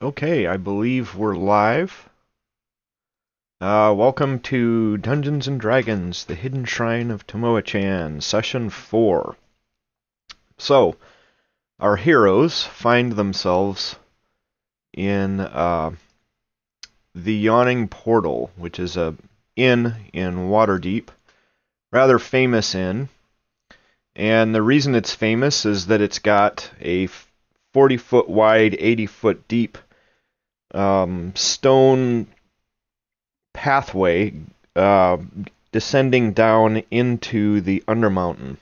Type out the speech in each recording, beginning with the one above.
Okay, I believe we're live. Welcome to Dungeons and Dragons, the Hidden Shrine of Tamoachan, Session 4. So, our heroes find themselves in the Yawning Portal, which is a inn in Waterdeep. Rather famous inn. And the reason it's famous is that it's got a 40-foot wide, 80-foot deep stone pathway descending down into the Undermountain.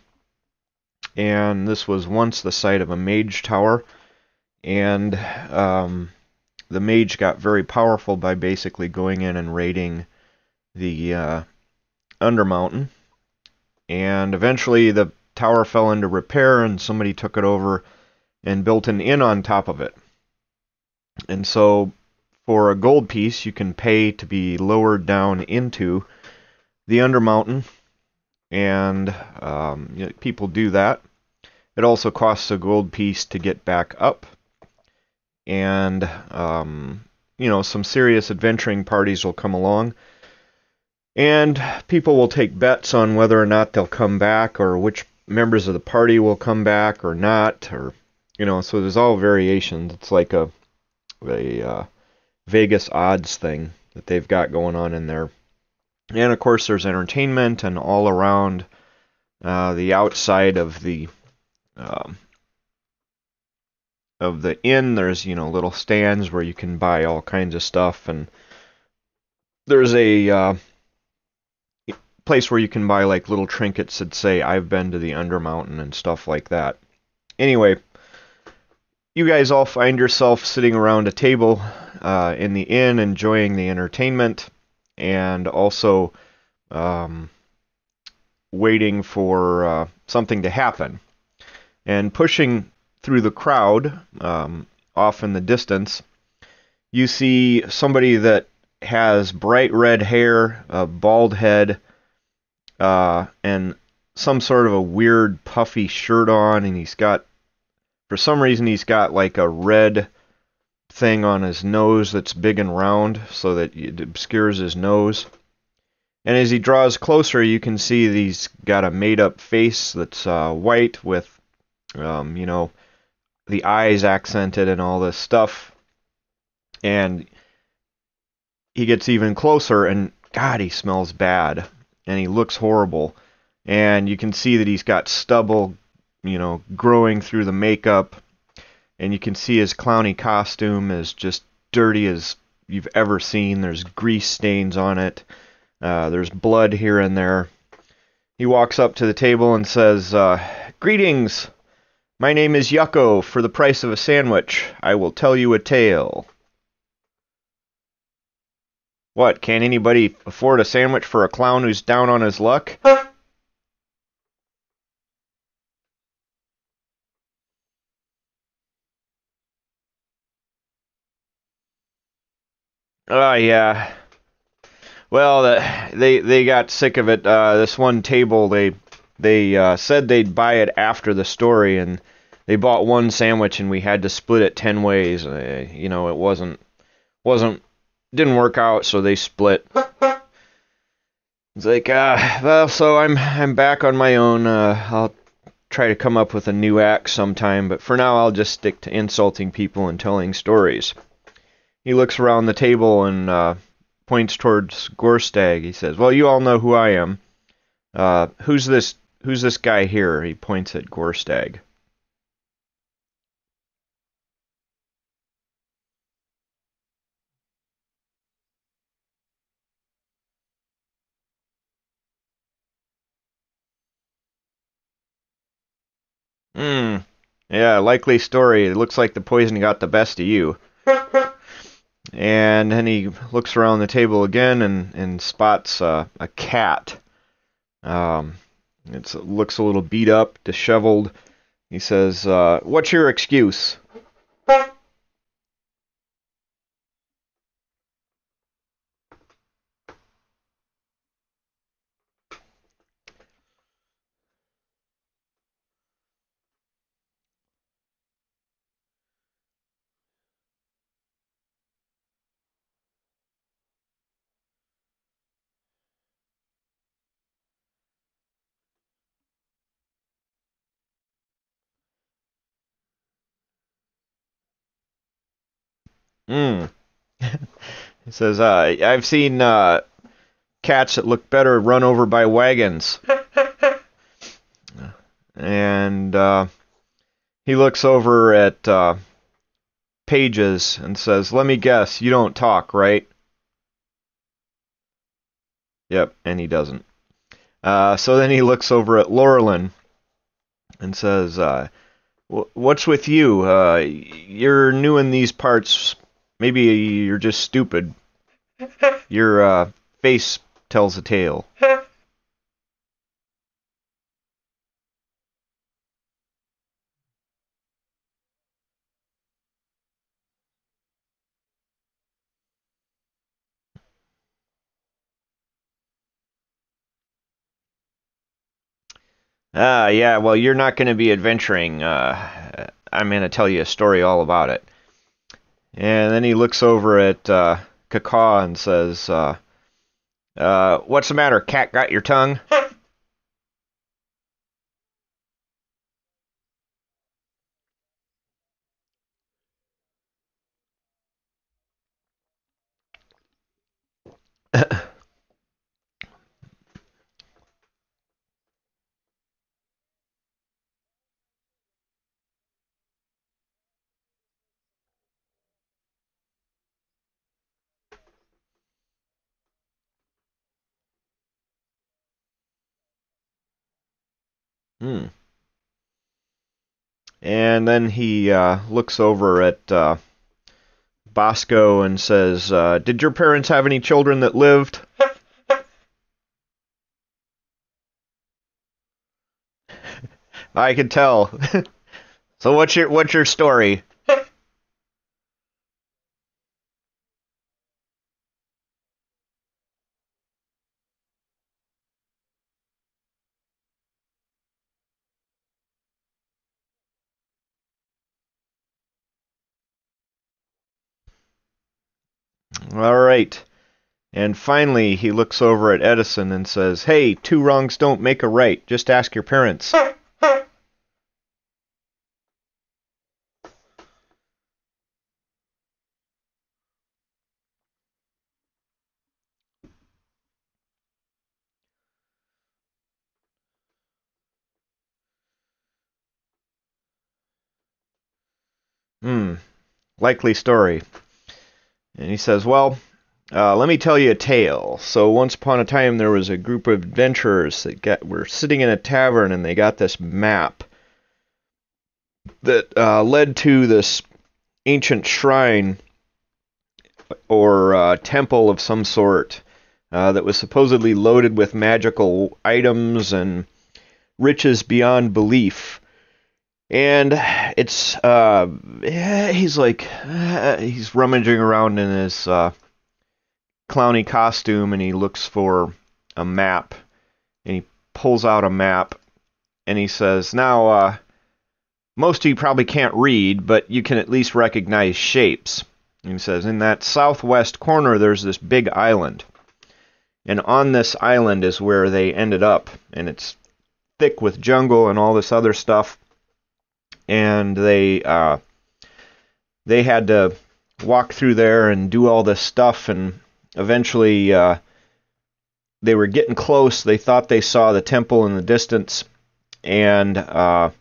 And this was once the site of a mage tower, and the mage got very powerful by basically going in and raiding the Undermountain. And eventually the tower fell into repair, and somebody took it over and built an inn on top of it. And so for a gold piece, you can pay to be lowered down into the Undermountain, and people do that. It also costs a gold piece to get back up, and some serious adventuring parties will come along, and people will take bets on whether or not they'll come back, or which members of the party will come back or not, or so there's all variations. It's like a Vegas odds thing that they've got going on in there. And of course there's entertainment, and all around the outside of the inn there's little stands where you can buy all kinds of stuff, and there's a place where you can buy like little trinkets that say I've been to the Undermountain and stuff like that. Anyway, you guys all find yourself sitting around a table in the inn enjoying the entertainment, and also waiting for something to happen. And pushing through the crowd, off in the distance, you see somebody that has bright red hair, a bald head, and some sort of a weird puffy shirt on, and for some reason he's got like a red thing on his nose that's big and round so that it obscures his nose. And as he draws closer, you can see that he's got a made-up face that's white with, the eyes accented and all this stuff. And he gets even closer, and God, he smells bad, and he looks horrible. And you can see that he's got stubble, growing through the makeup. And you can see his clowny costume is just dirty as you've ever seen. There's grease stains on it. There's blood here and there. He walks up to the table and says, "Greetings. My name is Yucko. For the price of a sandwich, I will tell you a tale." What, can't anybody afford a sandwich for a clown who's down on his luck? Yeah. Well, they got sick of it. This one table, they said they'd buy it after the story, and they bought one sandwich, and we had to split it 10 ways. It wasn't didn't work out, so they split. It's like, well, so I'm back on my own. I'll try to come up with a new act sometime, but for now I'll just stick to insulting people and telling stories. He looks around the table and points towards Gorstag. He says, "Well, you all know who I am. Who's this guy here?" He points at Gorstag. Hmm. Yeah, likely story. It looks like the poison got the best of you. And then he looks around the table again and spots a cat. It looks a little beat up, disheveled. He says, "What's your excuse?" Hmm. He says, I've seen cats that look better run over by wagons. And he looks over at Pages and says, let me guess, you don't talk, right? Yep, and he doesn't. So then he looks over at Laurelin and says, what's with you? You're new in these parts. Maybe you're just stupid. Your face tells a tale. Yeah, well, you're not going to be adventuring. I'm going to tell you a story all about it. And then he looks over at Kaka and says, what's the matter, cat got your tongue? Hmm. And then he looks over at Bosco and says, did your parents have any children that lived? I can tell. So what's your story? All right. And finally, he looks over at Edison and says, hey, two wrongs don't make a right. Just ask your parents. Hmm, likely story. And he says, well, let me tell you a tale. So once upon a time, there was a group of adventurers that were sitting in a tavern, and they got this map that led to this ancient shrine or temple of some sort that was supposedly loaded with magical items and riches beyond belief. And it's he's rummaging around in his clowny costume, and he looks for a map, and he pulls out a map, and he says, now most of you probably can't read, but you can at least recognize shapes. And he says, in that southwest corner there's this big island, and on this island is where they ended up, and it's thick with jungle and all this other stuff, and they had to walk through there and do all this stuff, and eventually they were getting close. They thought they saw the temple in the distance, and all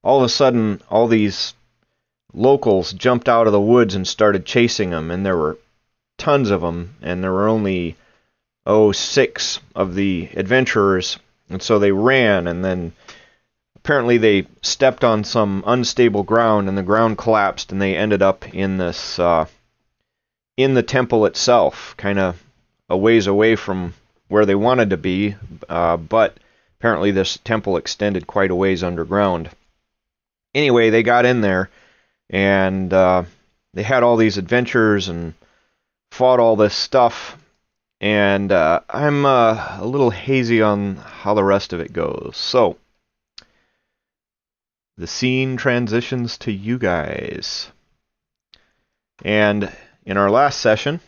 of a sudden, all these locals jumped out of the woods and started chasing them, and there were tons of them, and there were only, 6 of the adventurers, and so they ran, and then apparently they stepped on some unstable ground, and the ground collapsed, and they ended up in this, in the temple itself, kind of a ways away from where they wanted to be, but apparently this temple extended quite a ways underground. Anyway, they got in there, and they had all these adventures and fought all this stuff, and I'm a little hazy on how the rest of it goes. So, the scene transitions to you guys. And in our last session,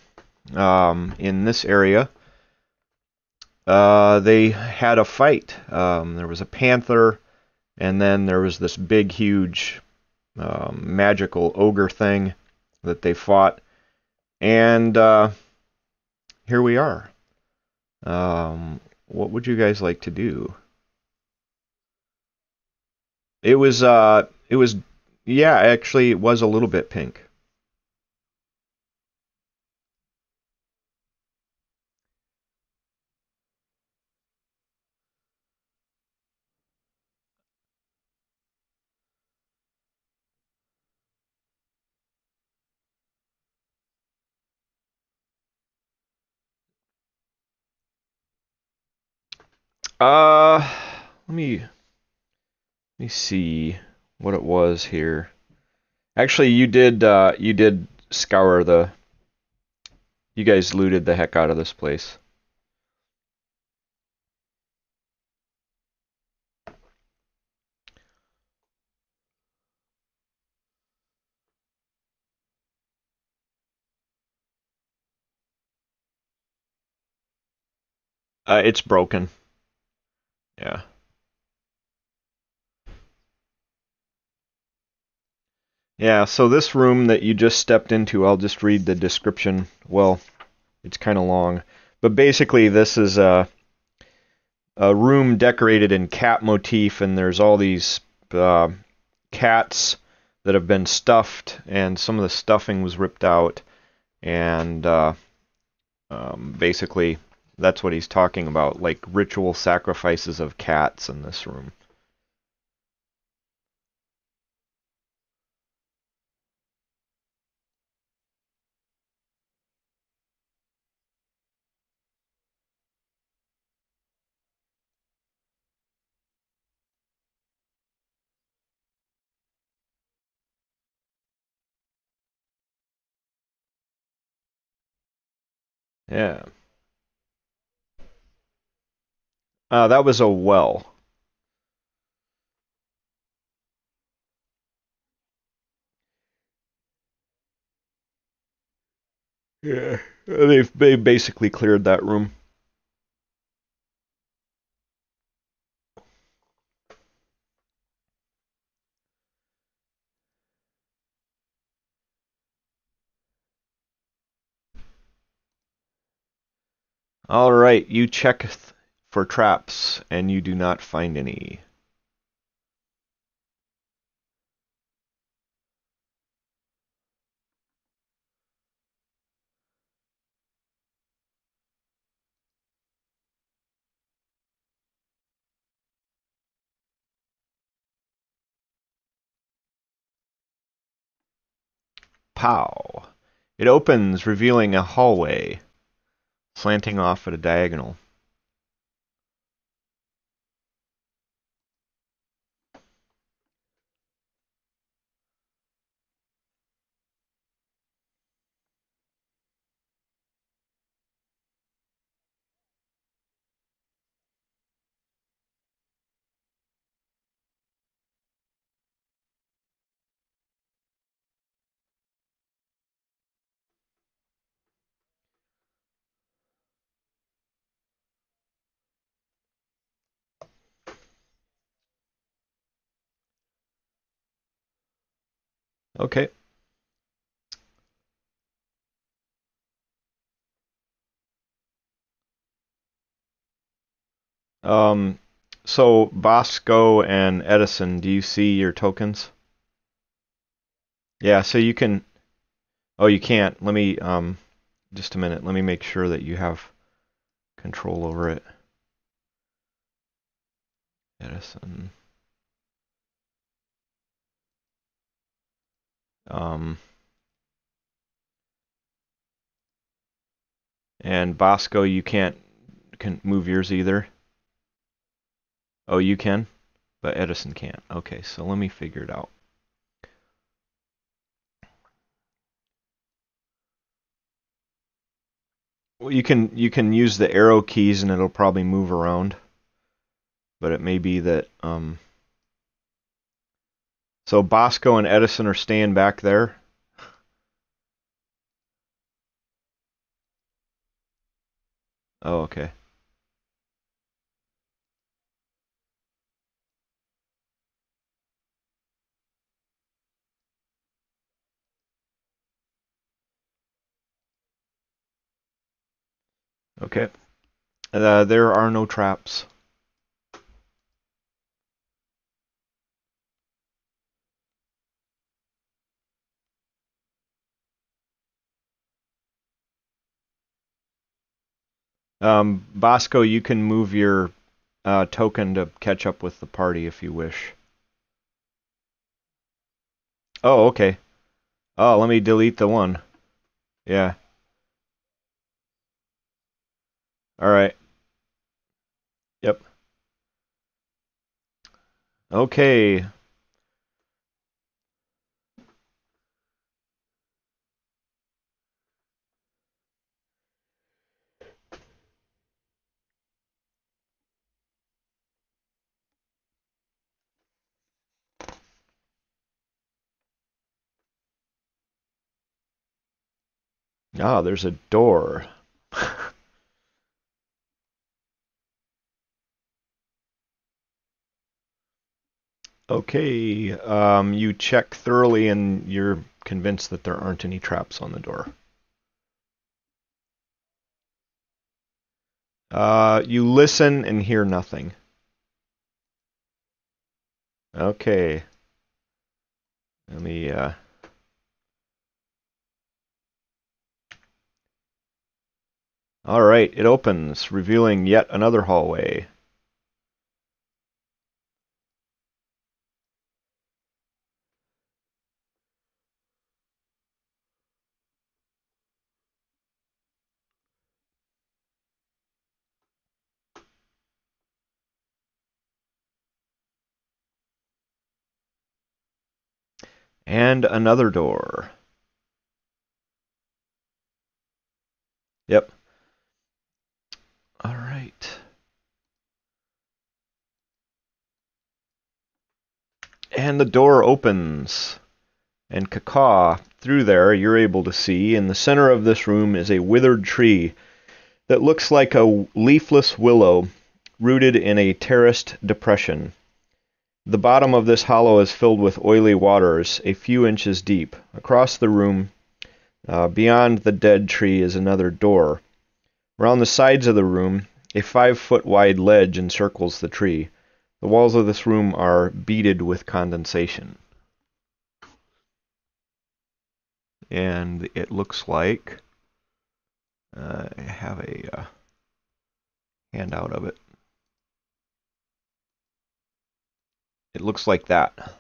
in this area, they had a fight. There was a panther, and then there was this big, huge magical ogre thing that they fought. And here we are. What would you guys like to do? It was, yeah, actually, it was a little bit pink. Uh, let me see what it was here. Actually, you did scour the. You guys looted the heck out of this place. It's broken. Yeah. Yeah, so this room that you just stepped into, I'll just read the description. Well, it's kind of long. But basically, this is a room decorated in cat motif, and there's all these uh, cats that have been stuffed, and some of the stuffing was ripped out. And basically, that's what he's talking about, like ritual sacrifices of cats in this room. Yeah. That was a well. Yeah. They basically cleared that room. All right, you check for traps, and you do not find any. Pow! It opens, revealing a hallway, slanting off at a diagonal. Okay. Um, so Bosco and Edison, do you see your tokens? Yeah, so you can. Oh, you can't. Let me just a minute. Let me make sure that you have control over it. Edison. Um, and Bosco, you can't can move yours either. Oh, you can, but Edison can't. Okay, so let me figure it out. Well, you can use the arrow keys and it'll probably move around, but it may be that so Bosco and Edison are staying back there. Oh, okay. Okay. There are no traps. Bosco, you can move your token to catch up with the party if you wish. Oh, okay. Oh, let me delete the one. Yeah. All right. Yep. Okay. Ah, there's a door. Okay. You check thoroughly and you're convinced that there aren't any traps on the door. You listen and hear nothing. Okay. Let me, All right, it opens, revealing yet another hallway. And another door. Yep. All right. And the door opens. And cacaw, through there, you're able to see in the center of this room is a withered tree that looks like a leafless willow rooted in a terraced depression. The bottom of this hollow is filled with oily waters, a few inches deep. Across the room, beyond the dead tree, is another door. Around the sides of the room, a 5-foot wide ledge encircles the tree. The walls of this room are beaded with condensation. And it looks like I have a handout of it. It looks like that.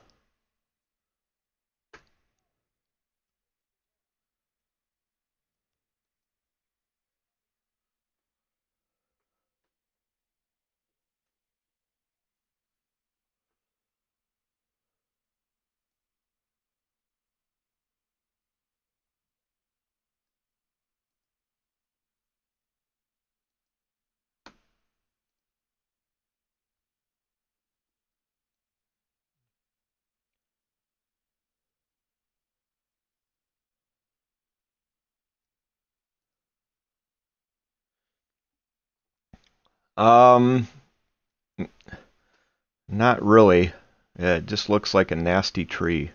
Um, Not really. It just looks like a nasty tree.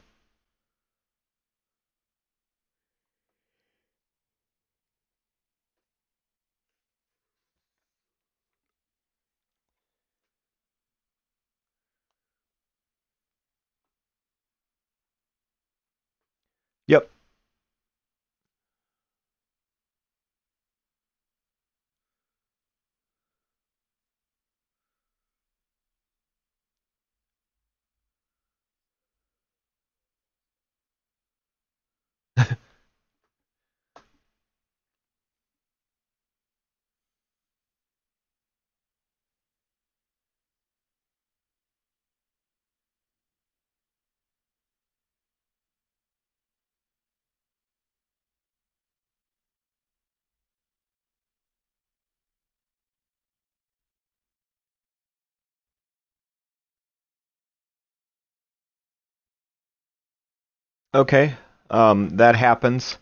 Yep. Okay. That happens.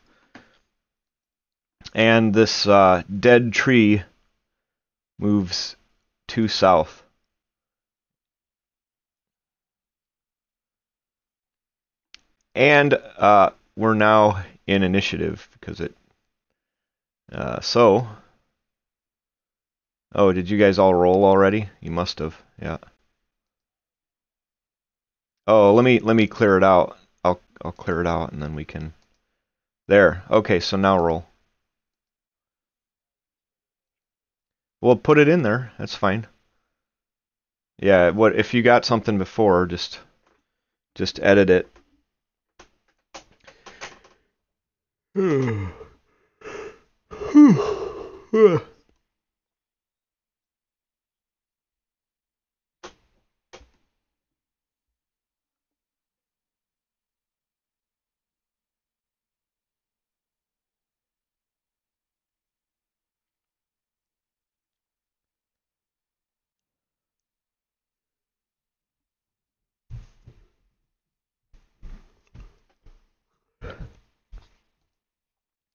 And this dead tree moves to south. And we're now in initiative because it. So Oh, did you guys all roll already? You must have. Yeah. Oh, let me clear it out. I'll clear it out and then we can. There. Okay, so now roll. Well, put it in there. That's fine. Yeah, what if you got something before, just edit it.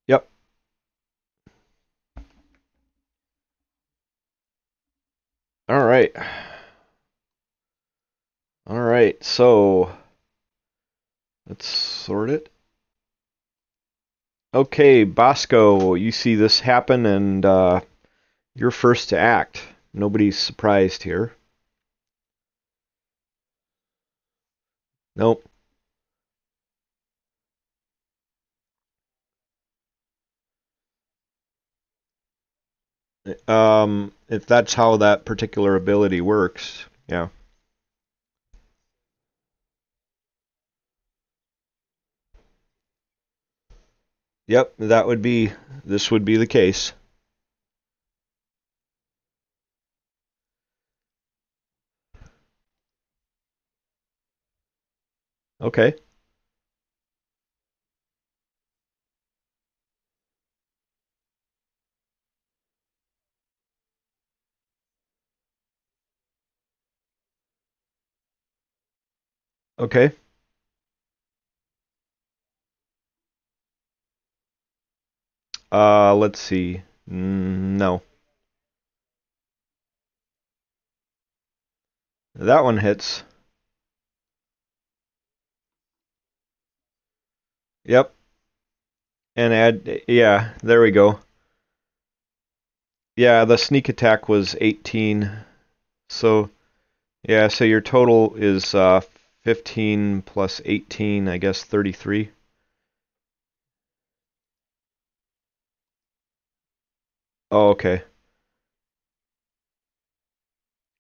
Yep. All right. All right. So let's sort it. Okay, Bosco, you see this happen and you're first to act. Nobody's surprised here. Nope. If that's how that particular ability works, yeah. Yep, this would be the case. Okay. Okay. Let's see. No. That one hits. Yep. And add, yeah, there we go. Yeah, the sneak attack was 18. So, yeah, so your total is 15 plus 18, I guess 33. Oh, okay.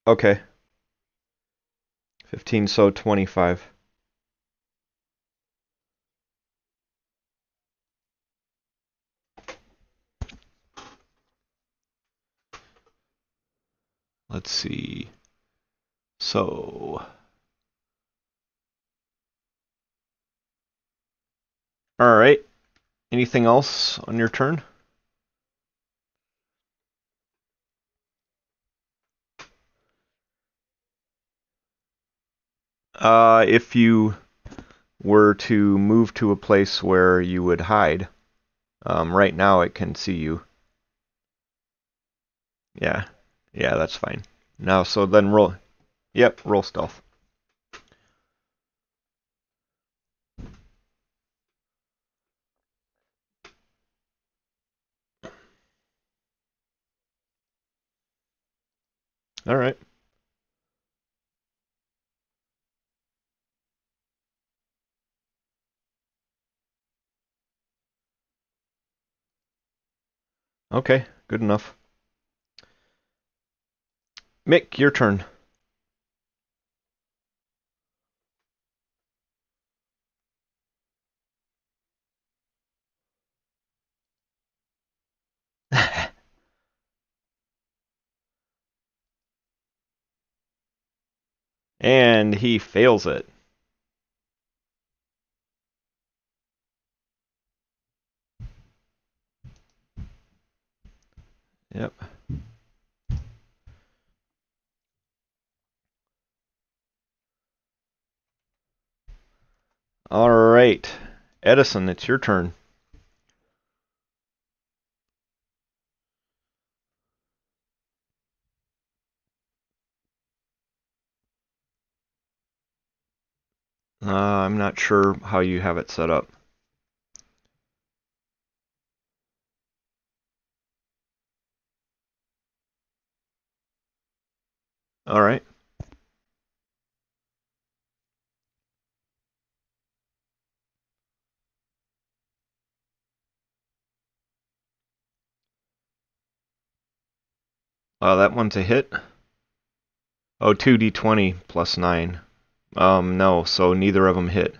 Okay. 15, so 25. Let's see. So, all right. Anything else on your turn? If you were to move to a place where you would hide, right now it can see you. Yeah. Yeah, that's fine. Now, so then roll. Yep, roll stealth. All right. Okay, good enough. Mick, your turn. And he fails it. Yep. All right. Edison, it's your turn. I'm not sure how you have it set up. All right. That one's a hit. Oh, 2d20 plus 9. No, so neither of them hit.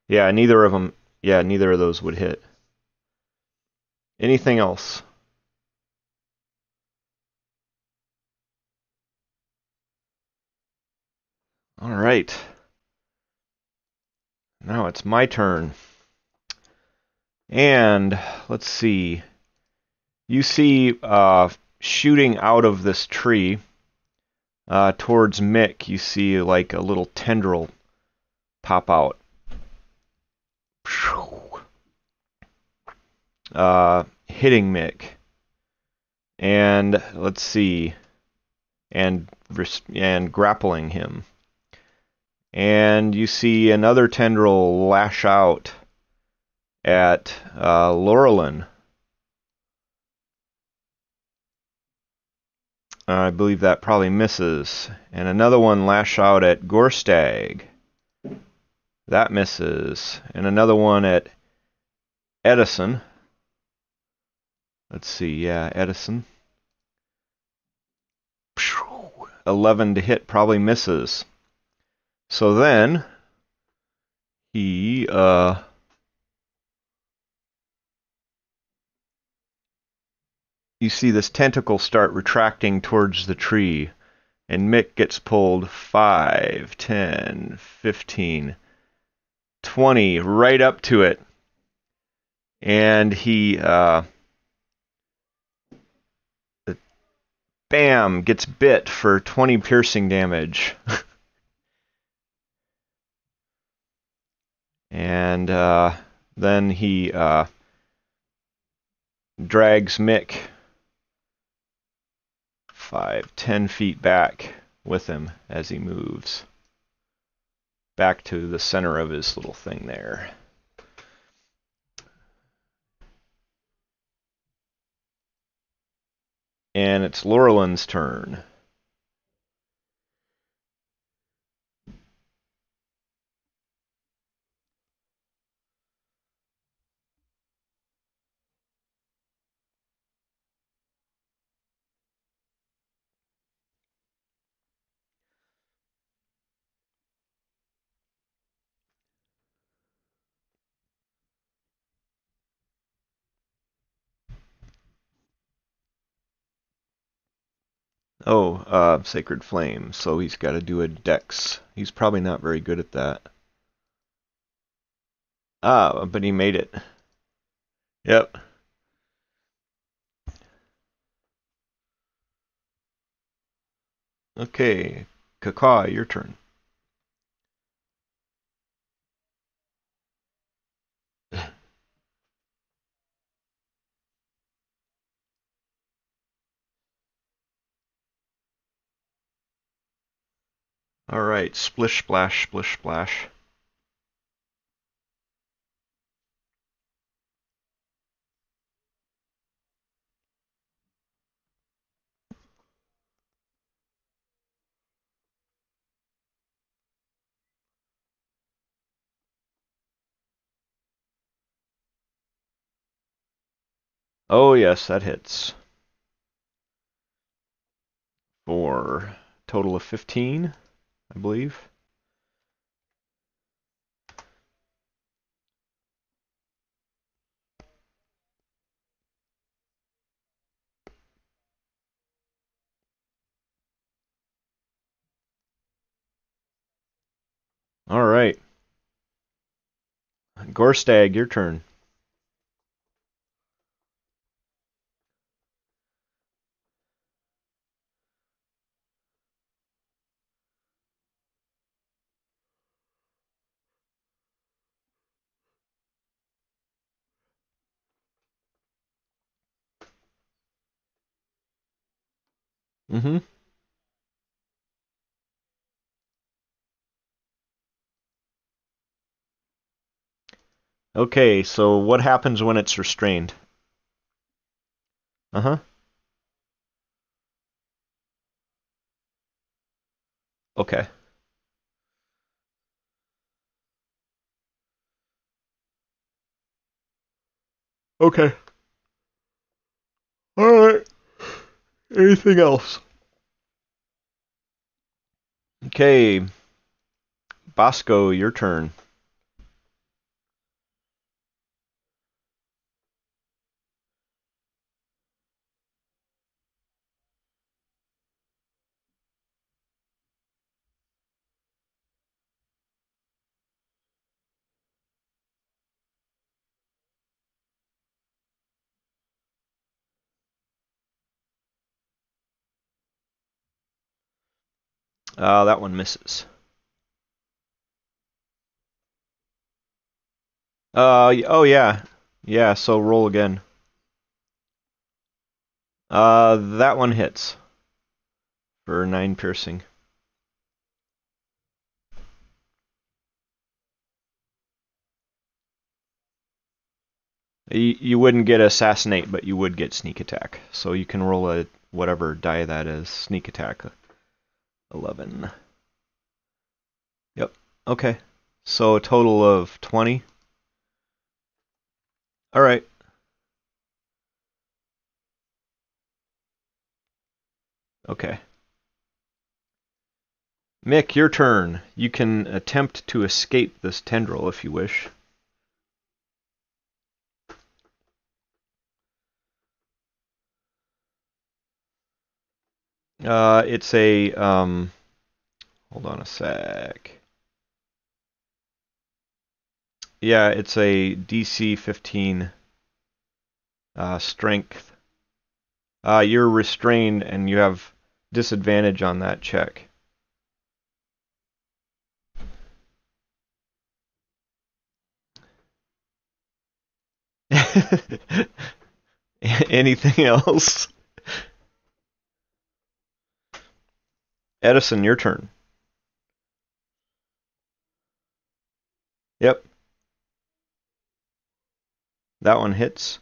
Yeah, neither of them. Yeah, neither of those would hit. Anything else? All right. Now it's my turn. And let's see. You see shooting out of this tree towards Mick, you see like a little tendril pop out. Hitting Mick. And let's see. And grappling him. And you see another tendril lash out at Laurelin. I believe that probably misses. And another one lash out at Gorstag. That misses. And another one at Edison. Let's see, yeah, Edison. 11 to hit probably misses. So then he you see this tentacle start retracting towards the tree, and Mick gets pulled 5, 10, 15, 20 right up to it. And he bam, gets bit for 20 piercing damage. And then he drags Mick 5, 10 feet back with him as he moves back to the center of his little thing there. And it's Laurelin's turn. Oh, Sacred Flame, so he's got to do a dex. He's probably not very good at that. But he made it. Yep. Okay, Kaka, your turn. Alright, splish splash, splish splash. Oh yes, that hits. For total of 15, I believe. Alright. Gorstag, your turn. Mm-hmm. Okay, so what happens when it's restrained? Uh-huh. okay. Okay. Alright. Anything else? Okay. Bosco, your turn. That one misses. Oh yeah. Yeah, so roll again. That one hits for 9 piercing. You wouldn't get assassinate, but you would get sneak attack. So you can roll a whatever die that is. Sneak attack 11. Yep. Okay. So a total of 20. All right. Okay. Mick, your turn. You can attempt to escape this tendril if you wish. It's a hold on a sec. Yeah, it's a DC 15 strength. You're restrained and you have disadvantage on that check. Anything else? Edison, your turn. Yep. That one hits.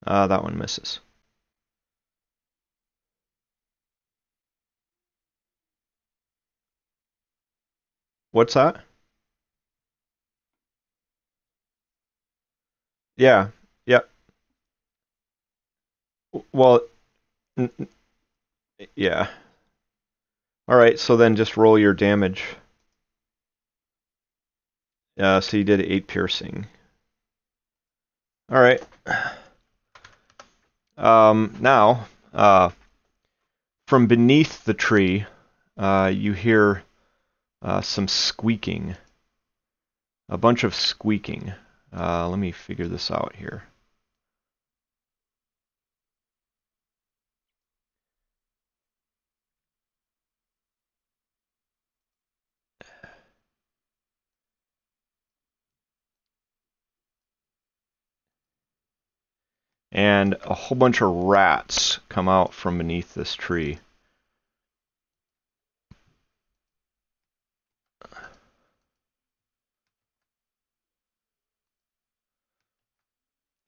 That one misses. What's that? Yeah. Yep. Well, yeah. All right, so then just roll your damage. So you did 8 piercing. All right. Now, from beneath the tree, you hear some squeaking. A bunch of squeaking. Let me figure this out here. And a whole bunch of rats come out from beneath this tree.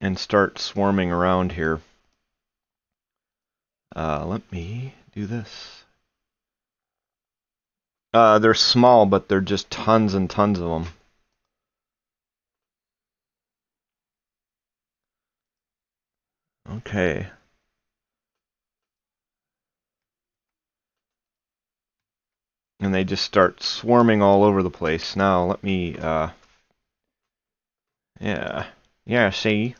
And start swarming around here. Let me do this. They're small, but they're just tons and tons of them. Okay. And they just start swarming all over the place. Now, let me, yeah. Yeah, see?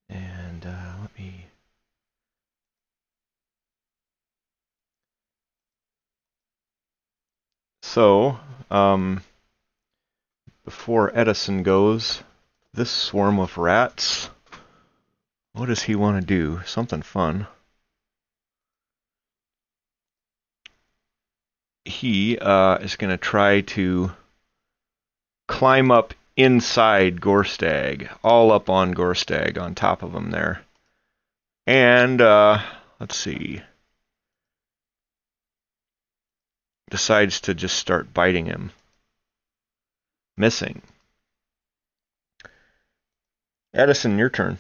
And, let me... So, before Edison goes, this swarm of rats, what does he want to do? Something fun. He is going to try to climb up inside Gorstag, all up on Gorstag, on top of him there. And let's see, decides to just start biting him. Missing. Edison, your turn.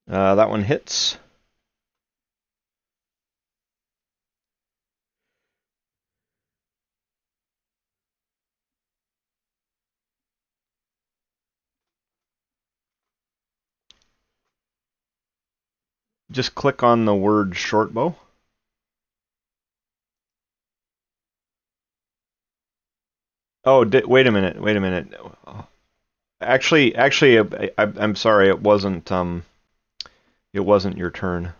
That one hits. Just click on the word shortbow. Oh, wait a minute. Wait a minute. Actually, I'm sorry. It wasn't. It wasn't your turn.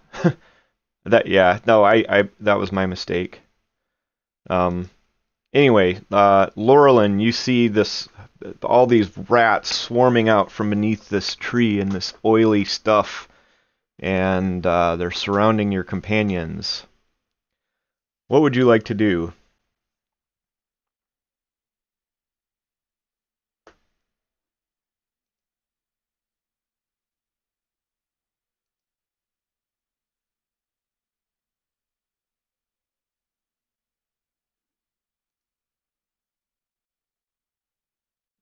Yeah. No, that was my mistake. Anyway, Laurelin, you see all these rats swarming out from beneath this tree in this oily stuff, and they're surrounding your companions. What would you like to do?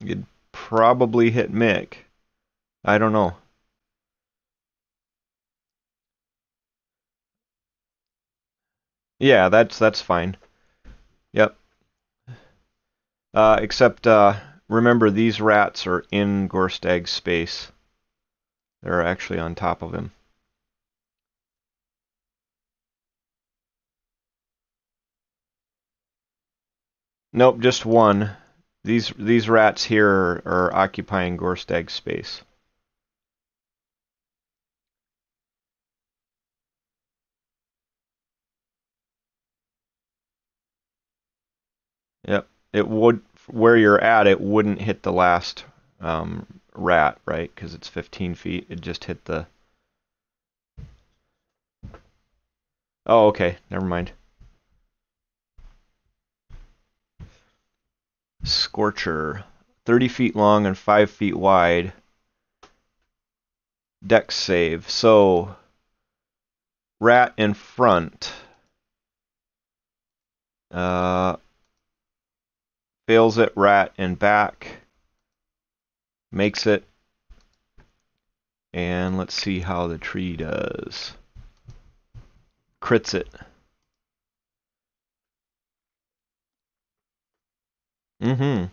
You'd probably hit Mick. I don't know. Yeah, that's fine. Yep. Except remember, these rats are in Gorstag's space. They're actually on top of him. Nope, just one. These rats here are occupying Gorstag's space. Yep. It would, where you're at, it wouldn't hit the last rat, right? Because it's 15 feet. It just hit the... Oh, okay. Never mind. Scorcher. 30 feet long and 5 feet wide. Dex save. So, rat in front. Fails it, rat in back. Makes it. And let's see how the tree does. Crits it. Mm-hmm.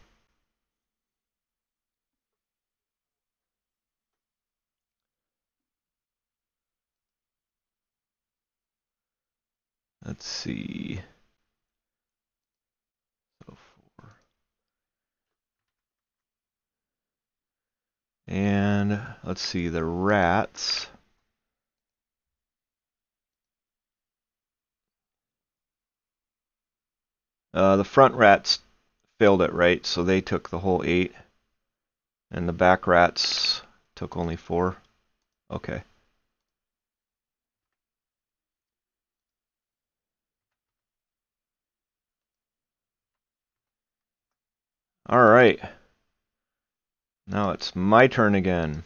Let's see. So 4. And let's see, the rats. The front rats failed it, right? So they took the whole 8. And the back rats took only 4. Okay. Alright. Now it's my turn again.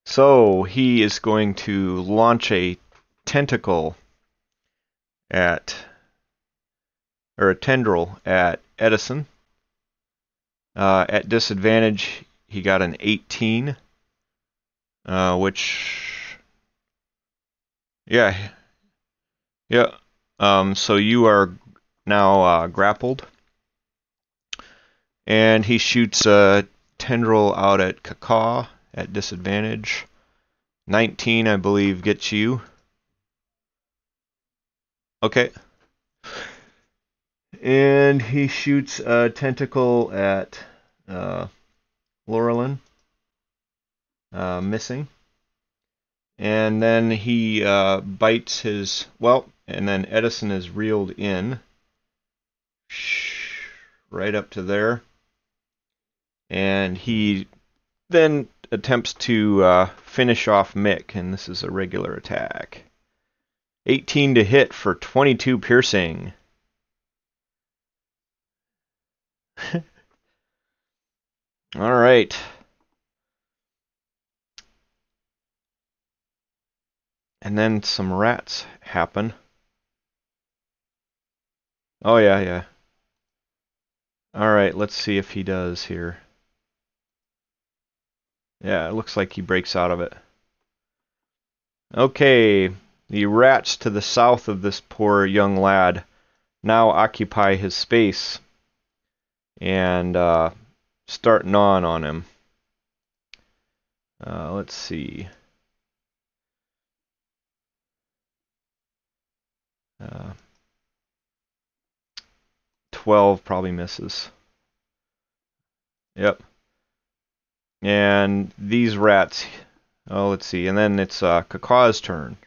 So he is going to launch a tentacle at, or a tendril at Edison. At disadvantage, he got an 18, which, yeah. So you are now grappled. And he shoots a tendril out at Kaka at disadvantage. 19, I believe, gets you. Okay. And he shoots a tentacle at Laurelin. Missing. And then he bites his... Well, and then Edison is reeled in. Right up to there. And he then attempts to finish off Mick, and this is a regular attack. 18 to hit for 22 piercing. All right. And then some rats happen. Oh, yeah, yeah. All right, let's see if he does here. Yeah, it looks like he breaks out of it. Okay, the rats to the south of this poor young lad now occupy his space and start gnawing on him. Let's see. 12 probably misses. Yep. And these rats, oh, let's see. And then it's Kakaw's turn.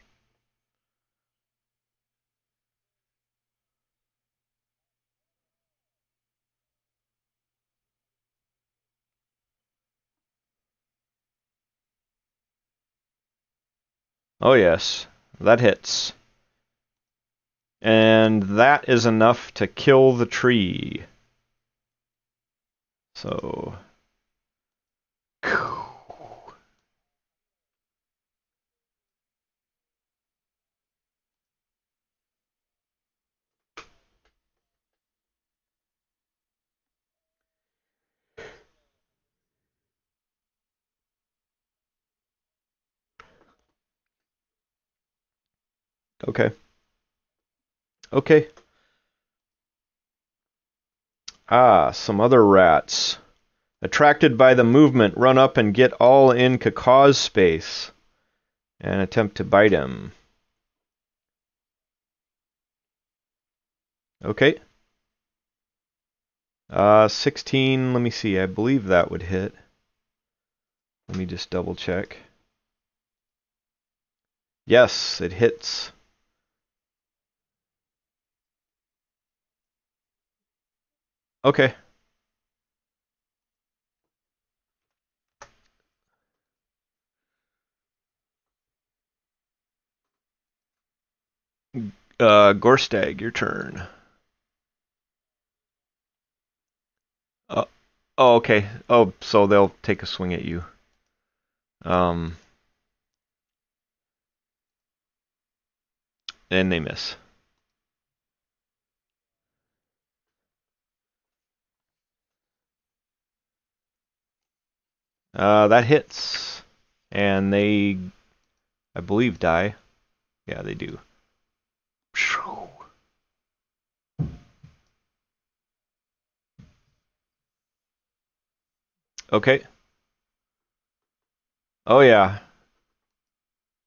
Oh, yes. That hits. And that is enough to kill the tree. So. Okay. Okay. Ah, some other rats. Attracted by the movement, run up and get all in Kakaw's space and attempt to bite him. Okay. 16, let me see. I believe that would hit. Let me just double check. Yes, it hits. Okay. Gorstag, your turn. Uh, oh, okay. Oh, so they'll take a swing at you. Um, and they miss. That hits. And they, I believe, die. Yeah, they do. Okay. Oh, yeah.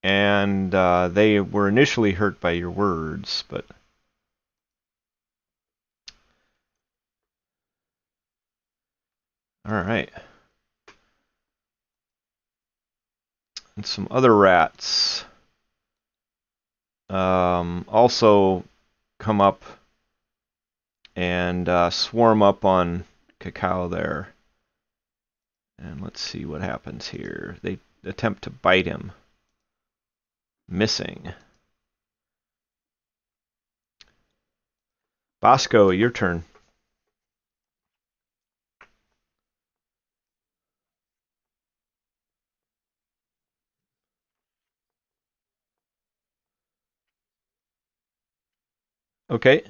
And they were initially hurt by your words, but... Alright. And some other rats also come up and swarm up on Cacao there. And let's see what happens here. They attempt to bite him. Missing. Bosco, your turn. Okay.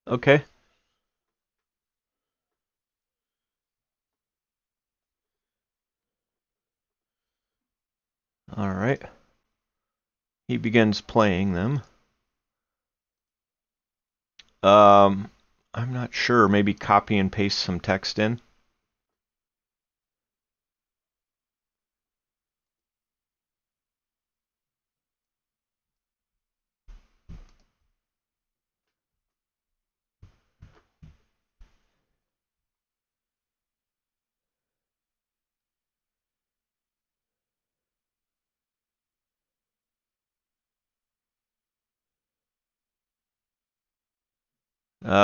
Okay. Alright. He begins playing them. I'm not sure. Maybe copy and paste some text in.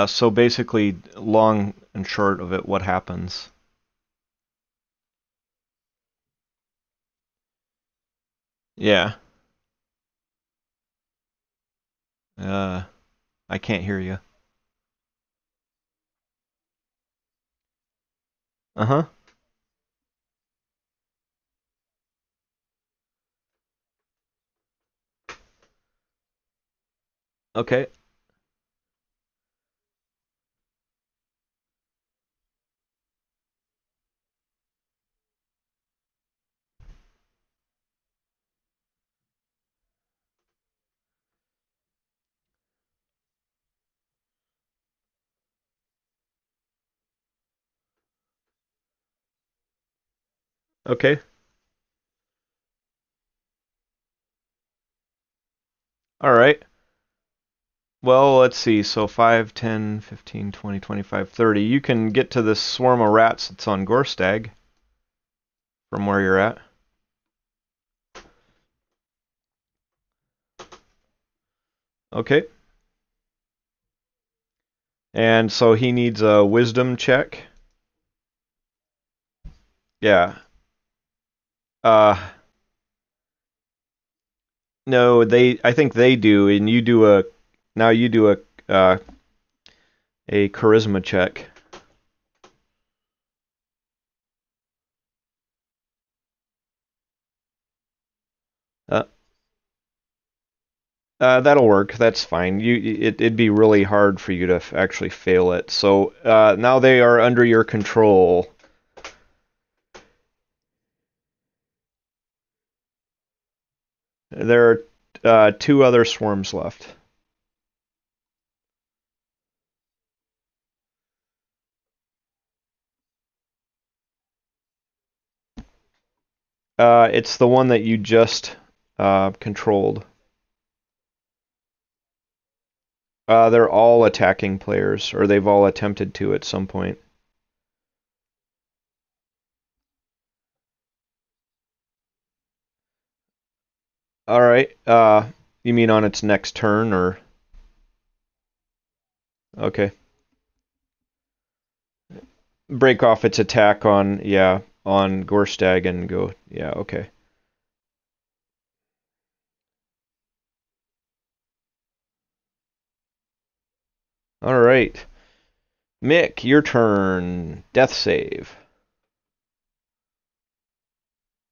So basically, long and short of it, what happens? Yeah. I can't hear you. Uh-huh. Okay. Okay. All right. Well, let's see. So 5, 10, 15, 20, 25, 30. You can get to this swarm of rats that's on Gorstag from where you're at. Okay. And so he needs a wisdom check. Yeah. Uh no, I think they do, and you do a charisma check. Uh, that'll work. That's fine. It'd be really hard for you to actually fail it. So now they are under your control. There are 2 other swarms left. It's the one that you just controlled. They're all attacking players, or they've all attempted to at some point. All right. You mean on its next turn, or okay? Break off its attack on Gorstag and go. Yeah, okay. All right. Mick, your turn. Death save.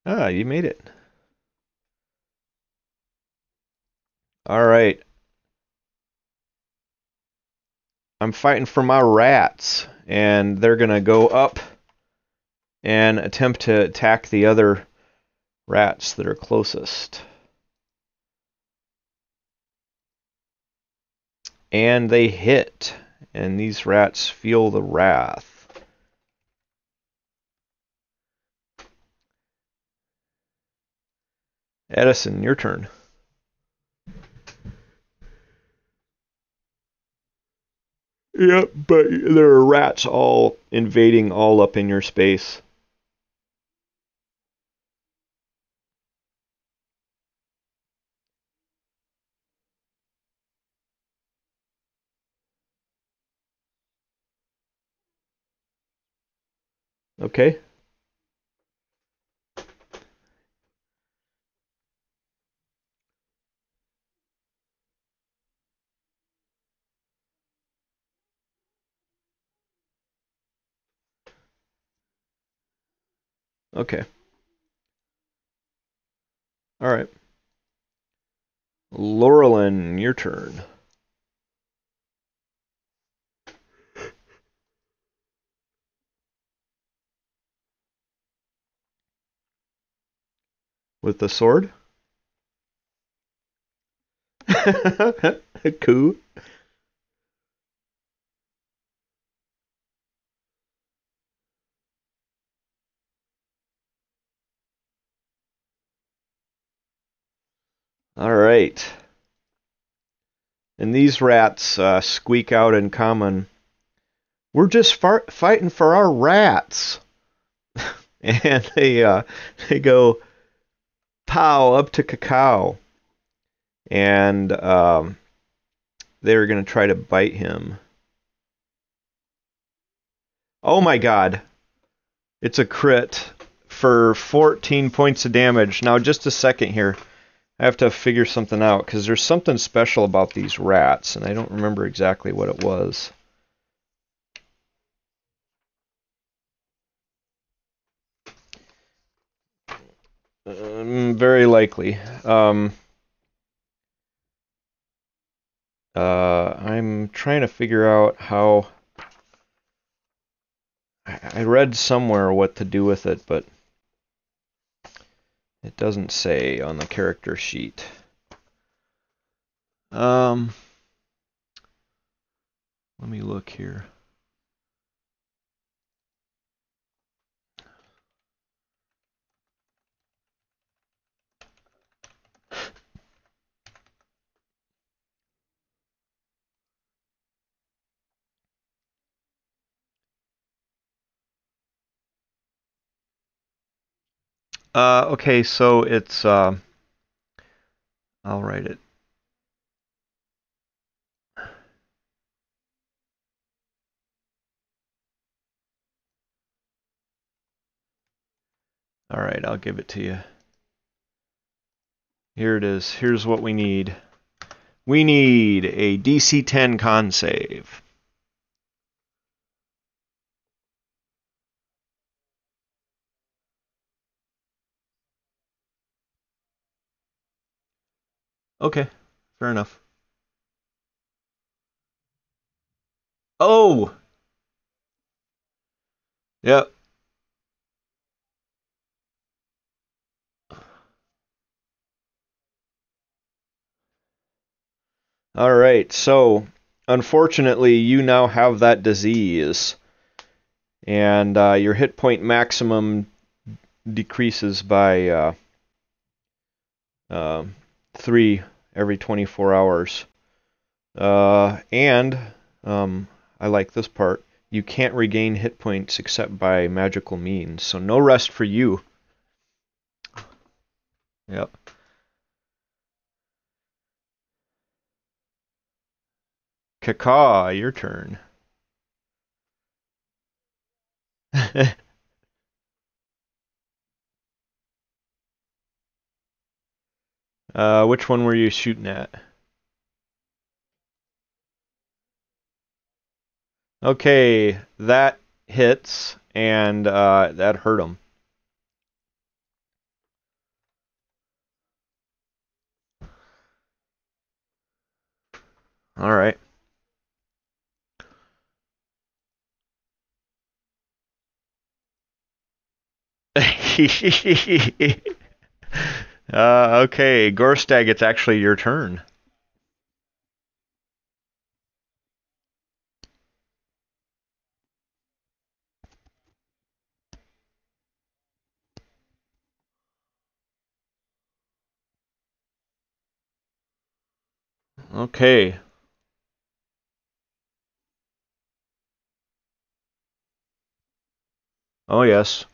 Ah, you made it. All right. I'm fighting for my rats, and they're gonna go up and attempt to attack the other rats that are closest. And they hit, and these rats feel the wrath. Edison, your turn. Yep, but there are rats all invading all up in your space. Okay. Okay. All right. Laurelin, your turn. With the sword. Cool. All right. And these rats squeak out in common. We're just fighting for our rats. And they go pow up to Cacao, and they're gonna try to bite him. Oh my God! It's a crit for 14 points of damage. Now, just a second here. I have to figure something out because there's something special about these rats, and I don't remember exactly what it was. Very likely. I'm trying to figure out how. I read somewhere what to do with it, but it doesn't say on the character sheet. Let me look here. Okay, so it's. I'll write it. All right, I'll give it to you. Here it is. Here's what we need. We need a DC 10 con save. Okay, fair enough. Oh! Yep. All right, so unfortunately, you now have that disease, and your hit point maximum decreases by 3 every 24 hours. And I like this part. You can't regain hit points except by magical means, so no rest for you. Yep. Kaka, your turn. Which one were you shooting at? Okay, that hits, and that hurt him. All right. Okay, Gorstag, it's actually your turn. Okay. Oh, yes.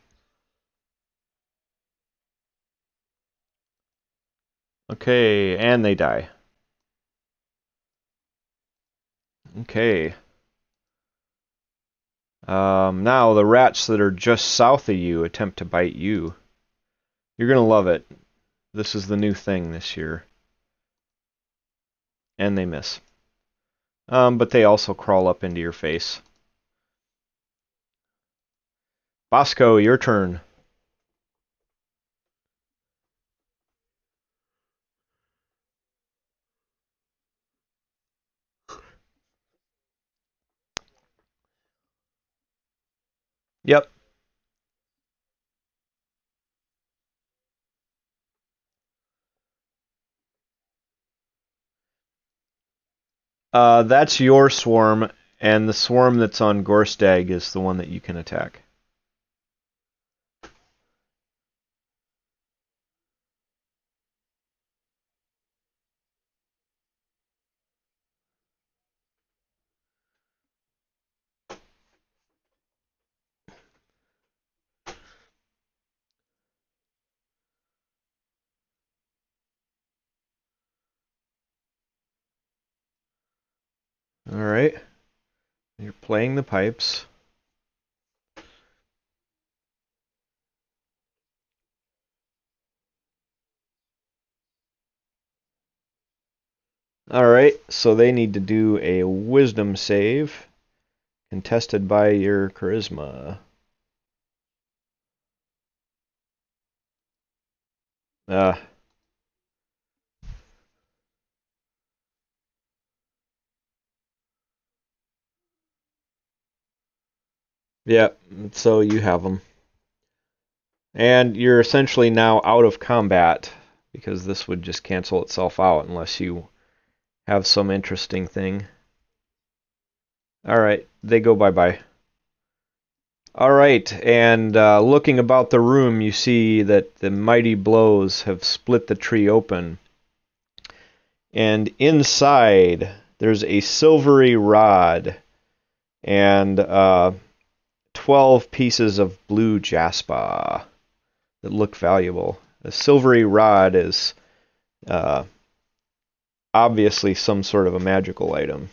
Okay, and they die. Okay. Now the rats that are just south of you attempt to bite you. You're gonna love it. This is the new thing this year. And they miss. But they also crawl up into your face. Bosco, your turn. Yep. That's your swarm, and the swarm that's on Gorstag is the one that you can attack. All right. You're playing the pipes. Alright, so they need to do a wisdom save, contested by your charisma. Uh, yeah, so you have them. And you're essentially now out of combat, because this would just cancel itself out unless you have some interesting thing. Alright, they go bye-bye. Alright, and looking about the room, you see that the mighty blows have split the tree open. And inside, there's a silvery rod and 12 pieces of blue jasper that look valuable. The silvery rod is obviously some sort of a magical item.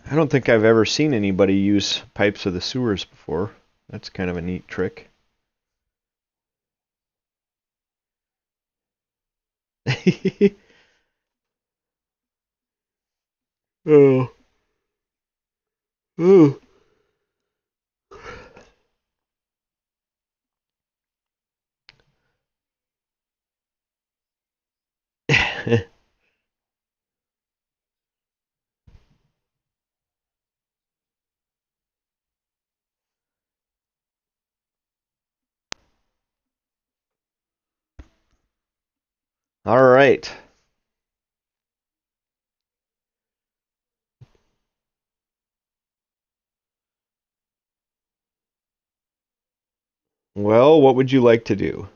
I don't think I've ever seen anybody use pipes of the sewers before. That's kind of a neat trick. Oh. Oh. All right. Well, what would you like to do?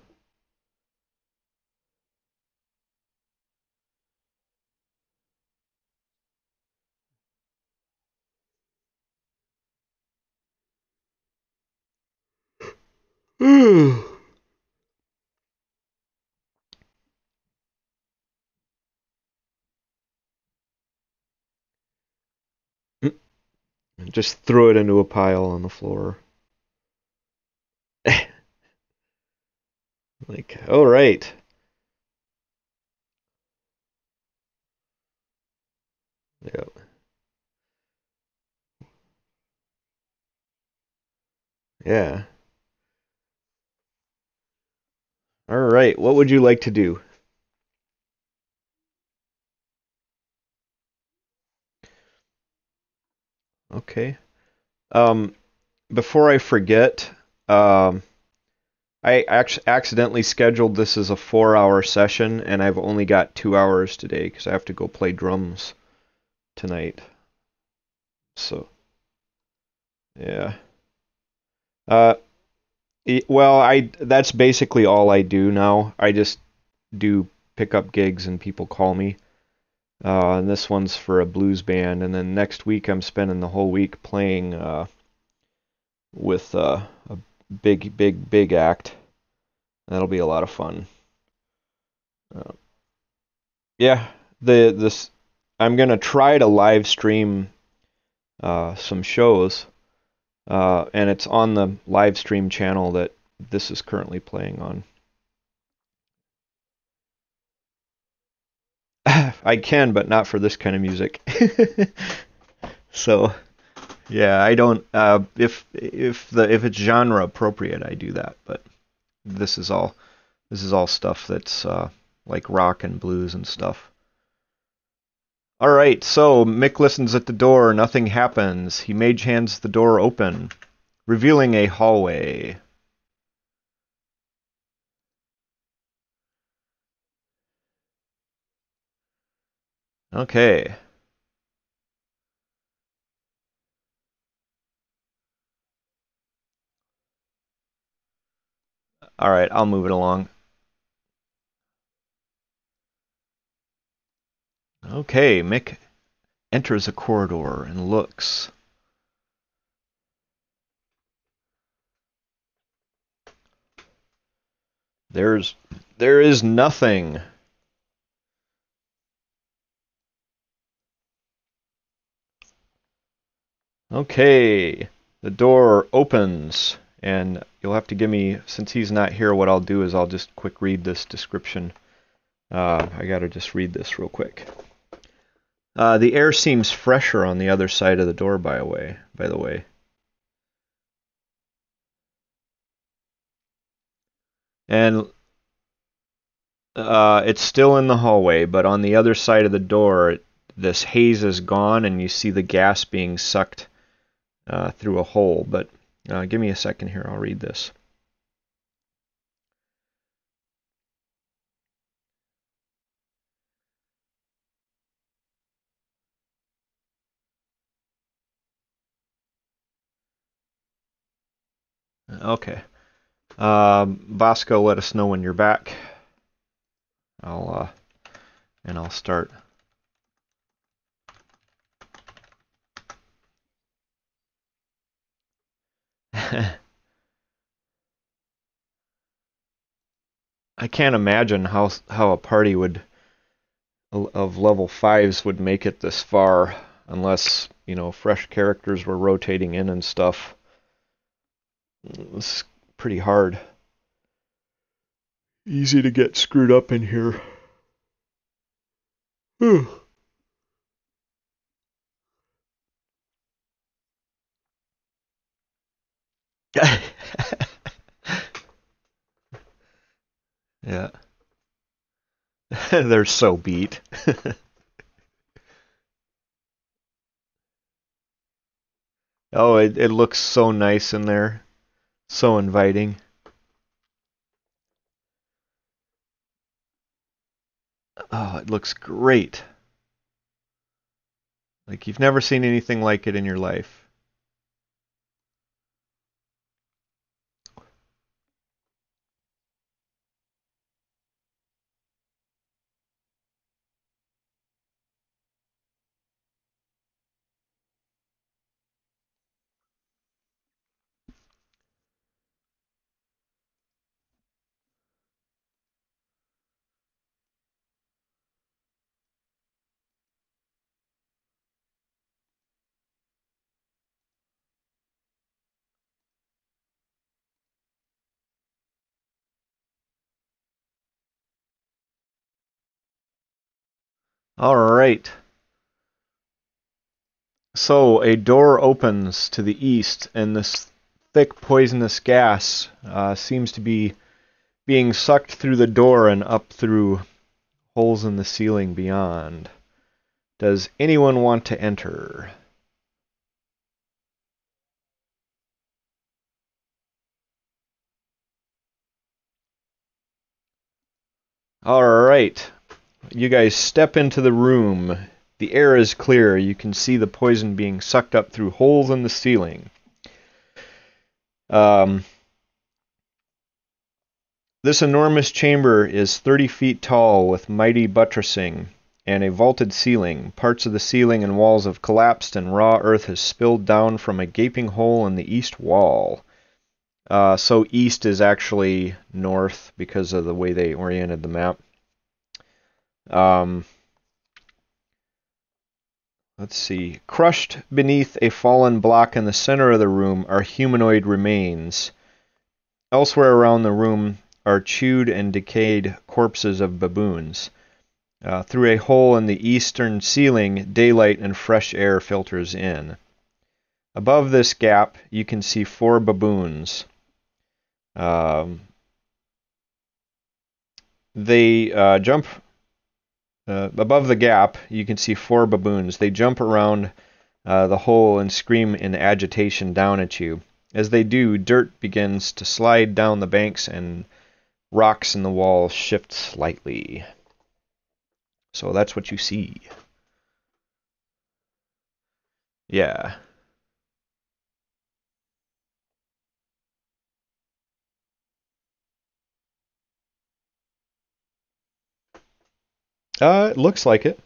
Just throw it into a pile on the floor. Like, all right. Yeah. Yeah. All right. What would you like to do? Okay. Um, before I forget, um, I accidentally scheduled this as a 4-hour session, and I've only got 2 hours today because I have to go play drums tonight. So, yeah. Uh, well, I that's basically all I do now. I just do pickup gigs and people call me. And this one's for a blues band, and then next week I'm spending the whole week playing with a big act. That'll be a lot of fun. Uh, yeah, this I'm gonna try to live stream some shows, and it's on the live stream channel that this is currently playing on. I can, but not for this kind of music. So yeah, I don't. If it's genre appropriate, I do that. But this is all stuff that's like rock and blues and stuff. All right, so Mick listens at the door. Nothing happens. He mage hands the door open, revealing a hallway. Okay. All right, I'll move it along. Okay, Mick enters a corridor and looks. There is nothing. Okay, the door opens, and you'll have to give me, since he's not here, what I'll do is I'll just quick read this description. I gotta just read this real quick. The air seems fresher on the other side of the door, by the way. And it's still in the hallway, but on the other side of the door, this haze is gone, and you see the gas being sucked through a hole. But give me a second here, I'll read this. Okay. Bosco, let us know when you're back. I'll start. I can't imagine how a party would of level 5s would make it this far unless, fresh characters were rotating in and stuff. It's pretty hard. Easy to get screwed up in here. Yeah. They're so beat. Oh, it looks so nice in there. So inviting. Oh, it looks great. Like you've never seen anything like it in your life. All right. So a door opens to the east, and this thick poisonous gas seems to be being sucked through the door and up through holes in the ceiling beyond. Does anyone want to enter? All right. You guys step into the room. The air is clear. You can see the poison being sucked up through holes in the ceiling. This enormous chamber is 30 feet tall with mighty buttressing and a vaulted ceiling. Parts of the ceiling and walls have collapsed, and raw earth has spilled down from a gaping hole in the east wall. So east is actually north because of the way they oriented the map. Let's see. Crushed beneath a fallen block in the center of the room are humanoid remains. Elsewhere around the room are chewed and decayed corpses of baboons. Through a hole in the eastern ceiling, daylight and fresh air filters in. Above this gap, you can see 4 baboons. They jump above the gap. You can see 4 baboons. They jump around the hole and scream in agitation down at you. As they do, dirt begins to slide down the banks and rocks in the wall shift slightly. So that's what you see. Yeah. It looks like it.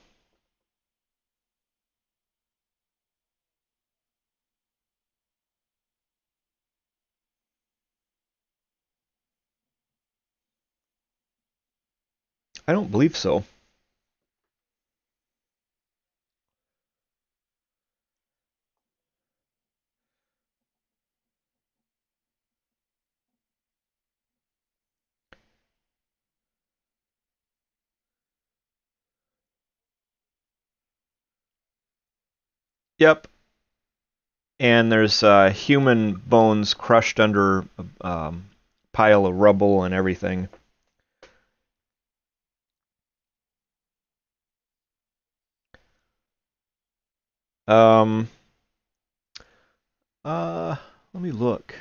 I don't believe so. Yep. And there's human bones crushed under a pile of rubble and everything. Um, let me look.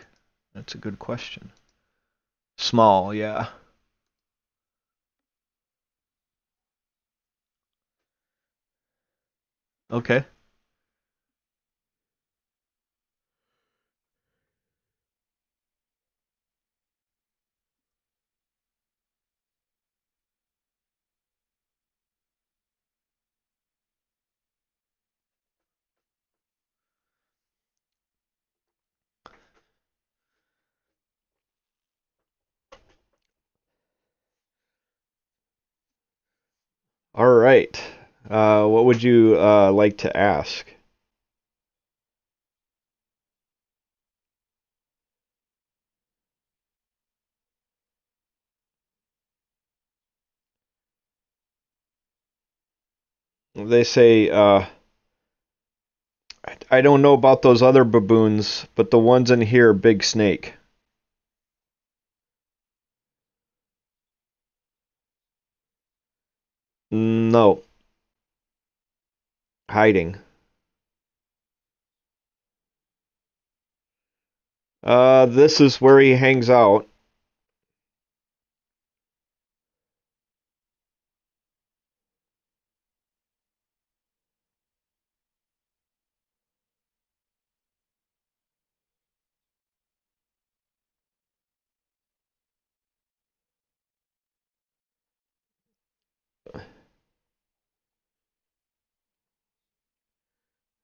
That's a good question. Small, yeah. Okay. All right. What would you like to ask? They say, I don't know about those other baboons, but the ones in here, big snake. No, hiding. This is where he hangs out.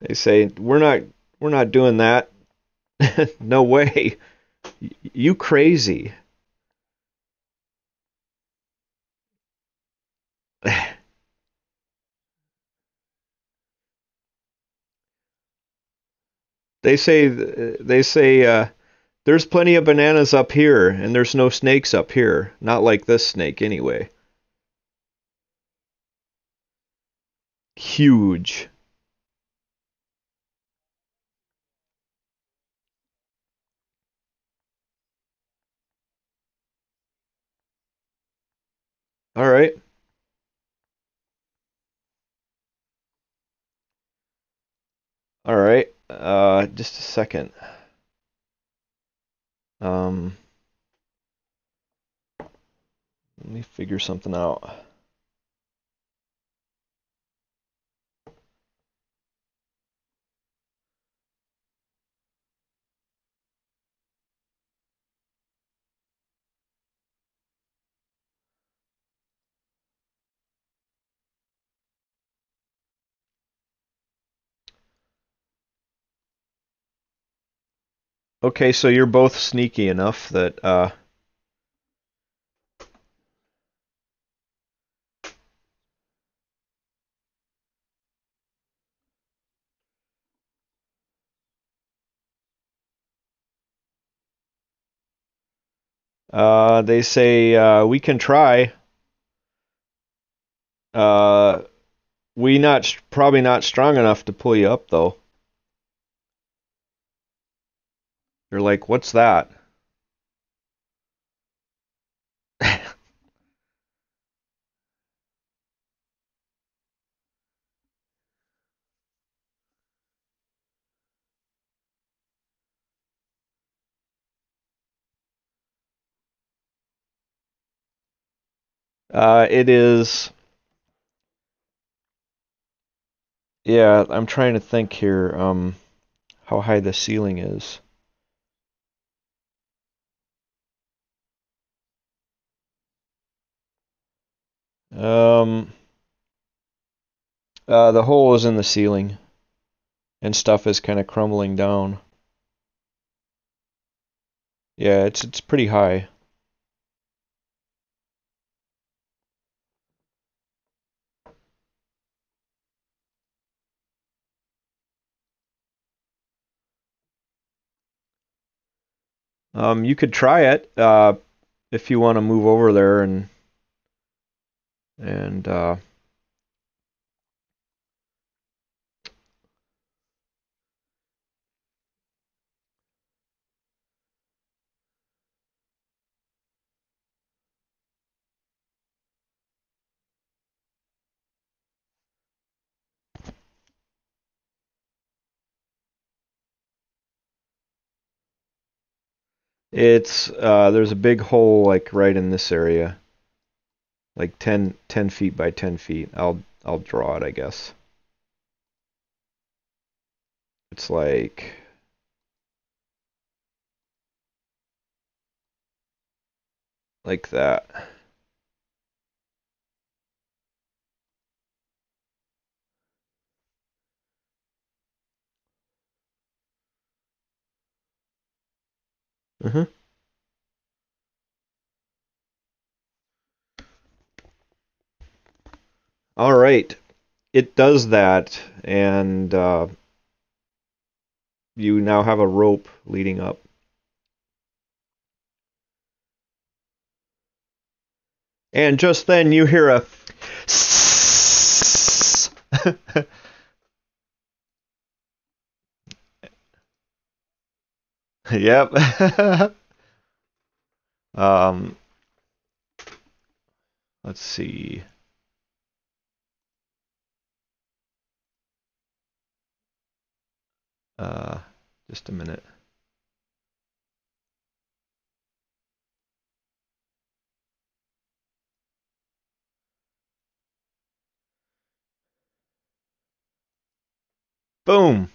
They say, we're not doing that. No way. You crazy. They say there's plenty of bananas up here and there's no snakes up here. Not like this snake anyway. Huge. All right. All right. Just a second. Um, Let me figure something out. Okay, so you're both sneaky enough that they say we can try. Uh, we not probably not strong enough to pull you up though. You're like, what's that? It is. Yeah, I'm trying to think here. How high the ceiling is. Um, the hole is in the ceiling, and stuff is kind of crumbling down. Yeah, it's pretty high. You could try it if you want to move over there and it's there's a big hole like right in this area, like 10 feet by 10 feet. I'll draw it, I guess. It's like that. Hmm. All right, it does that, and you now have a rope leading up. And just then you hear a yep. um, let's see. Uh, just a minute. Boom.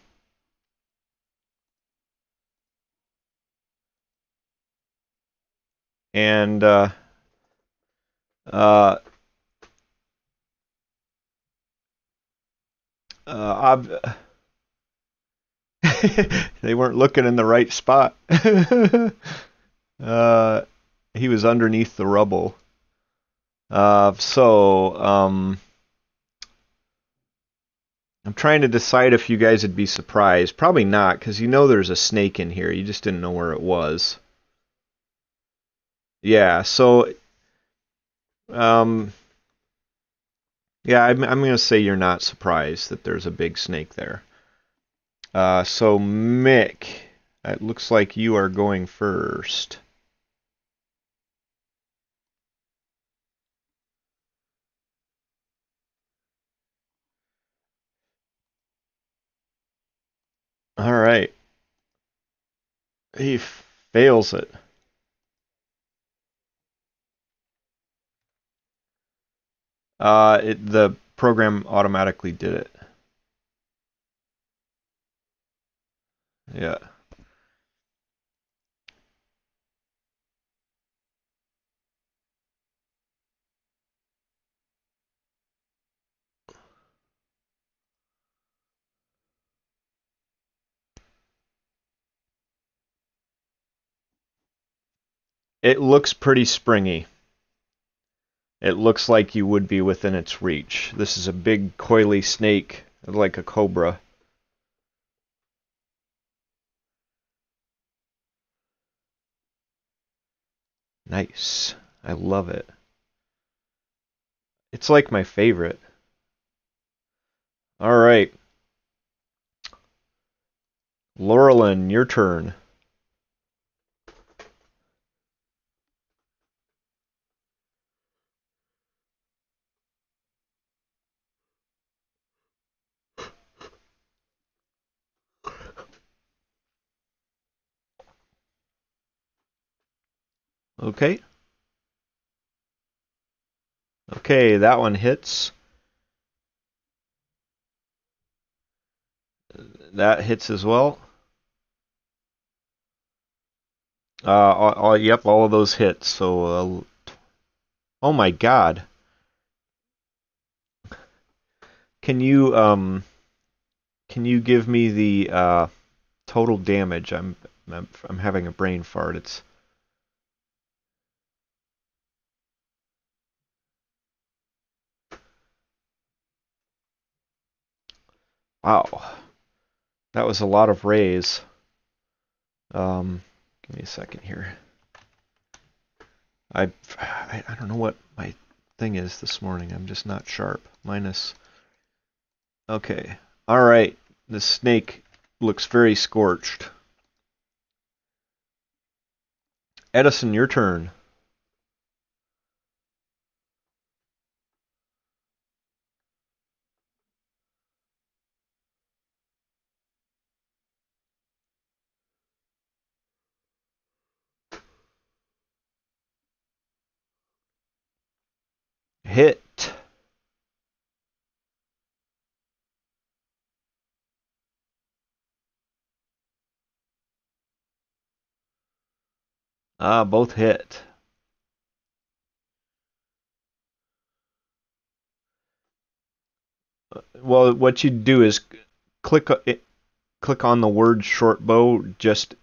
And uh, uh, they weren't looking in the right spot. uh, he was underneath the rubble. So I'm trying to decide if you guys would be surprised. Probably not, because you know there's a snake in here. You just didn't know where it was. Yeah. So um, yeah, I'm going to say you're not surprised that there's a big snake there. So Mick, it looks like you are going first. All right. He fails it. The program automatically did it. Yeah. It looks pretty springy. It looks like you would be within its reach. This is a big coily snake, like a cobra. Nice. I love it. It's like my favorite. All right. Laurelin, your turn. Okay. Okay, that one hits. That hits as well. Yep, all of those hits. So, oh my God. Can you can you give me the total damage? I'm having a brain fart. It's wow. That was a lot of rays. Um, Give me a second here. I don't know what my thing is this morning. I'm just not sharp. Minus. Okay. All right. The snake looks very scorched. Edison, your turn. Hit. Both hit. Well, what you do is click on the word short bow just